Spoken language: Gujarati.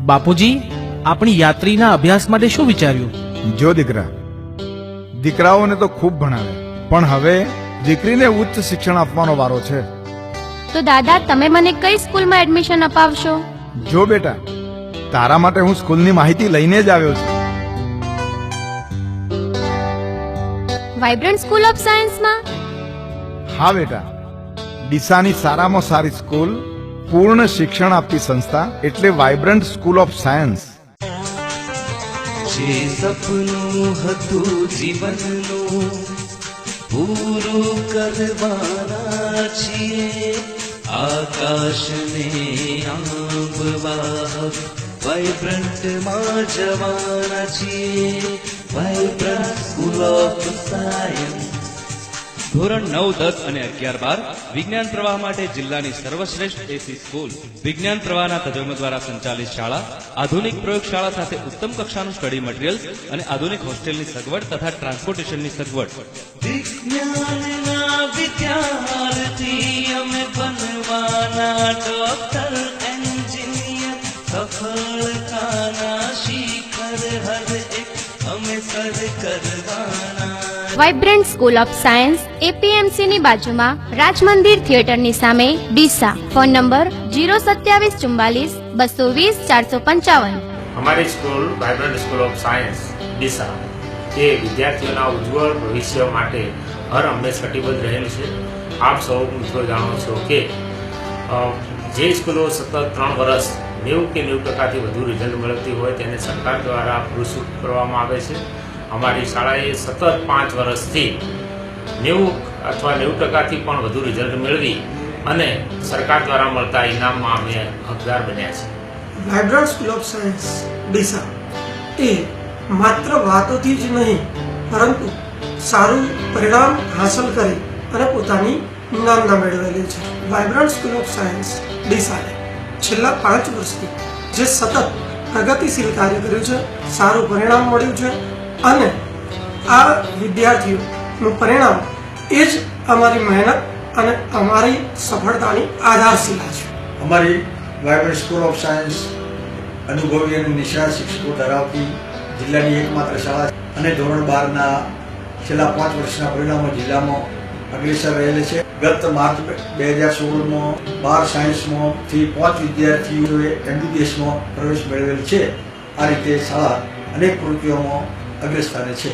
બાપુજી, આપણી યાત્રીના અભ્યાસ માટે શું વિચાર્યું? જો દીકરા, દીકરાઓને તો ખૂબ ભણાવે, પણ હવે દીકરીને ઉચ્ચ શિક્ષણ આપવાનો વારો છે. તો દાદા, તમે મને કઈ સ્કૂલમાં એડમિશન અપાવશો? જો બેટા, તારા માટે હું સ્કૂલની માહિતી લઈને જ આવ્યો છું. વાઇબ્રન્ટ સ્કૂલ ઓફ સાયન્સમાં? હા બેટા, ડીસાની સારામાં સારી સ્કૂલ, પૂર્ણ શિક્ષણ આપતી સંસ્થા એટલે વાઇબ્રન્ટ સ્કૂલ ઓફ સાયન્સ. જે સપનું હતું જીવનનું પૂરું કરવાના છીએ, આકાશને આંબવા વાઇબ્રન્ટમાં જવાના છીએ. Vibrant school of science. ધોરણ 9, 10 અને 11-12 વિજ્ઞાન પ્રવાહ માટે જિલ્લાની સર્વશ્રેષ્ઠ એસી સ્કૂલ. વિજ્ઞાન પ્રવાહના તજજ્ઞો દ્વારા સંચાલિત શાળા, આધુનિક પ્રયોગશાળા સાથે ઉત્તમ કક્ષાનું સ્ટડી મટીરીયલ્સ અને આધુનિક હોસ્ટેલની સગવડ તથા ટ્રાન્સપોર્ટેશનની સગવડ. વિજ્ઞાનના વિદ્યાર્થી અમે બનવાના ડોક્ટર, એન્જિનિયર, સફળતાના શિખર હર એક અમે સર કરવાના. Vibrant school of science APMC ની બાજુમાં રાજમંદિર થિયેટરની સામે, ડીસા. Phone number 02744-220-455. અમારી school vibrant school of science Deesa એ વિદ્યાર્થીઓના ઉજ્જવળ ભવિષ્ય માટે હર હંમેશ કટિબદ્ધ રહેલી છે. આપ સૌ મિત્રો જાણો છો કે જે સ્કૂલો સતત 3 વર્ષ 90 કે 90% વધુ રિઝલ્ટ મેળવતી હોય તેને સરકાર દ્વારા પુરસ્કૃત કરવામાં આવે છે. અમારી શાળાએ સતત 5 વર્ષથી 90 અથવા 90%થી પણ વધુ રિઝલ્ટ મેળવી અને સરકાર દ્વારા મળતા ઇનામમાં અમે હકદાર બન્યા છીએ. Vibrant school of science Deesa એ માત્ર વાતોથી જ નહીં પરંતુ સારું પરિણામ હાંસલ કરી અને પોતાની નામના મેળવેલી છે. વાઇબ્રન્ટ સ્કૂલ ઓફ સાયન્સ ડીસાએ છેલ્લા 5 વર્ષથી જે સતત પ્રગતિશીલ કાર્ય કર્યું છે, સારું પરિણામ મળ્યું છે અને આ વિદ્યાર્થીઓનું પરિણામ એ જ અમારી મહેનત અને અમારી સફળતાની આધારશિલા છે. અમારી વાઇબ્રન્ટ સ્કૂલ ઓફ સાયન્સ અનુભવી અને નિષ્ણાત શિક્ષકો ધરાવતી જિલ્લાની એકમાત્ર શાળા અને ધોરણ 12ના છેલ્લા 5 વર્ષના પરિણામો જિલ્લામાં અગ્રેસર રહેલ છે. ગત માર્ચ 2016માં 12 સાયન્સમાં થી 5 વિદ્યાર્થીઓએ MBBSમાં પ્રવેશ મેળવેલ છે. આ રીતે શાળા અનેક પ્રવૃત્તિઓમાં અગ્રસ્થાને છે.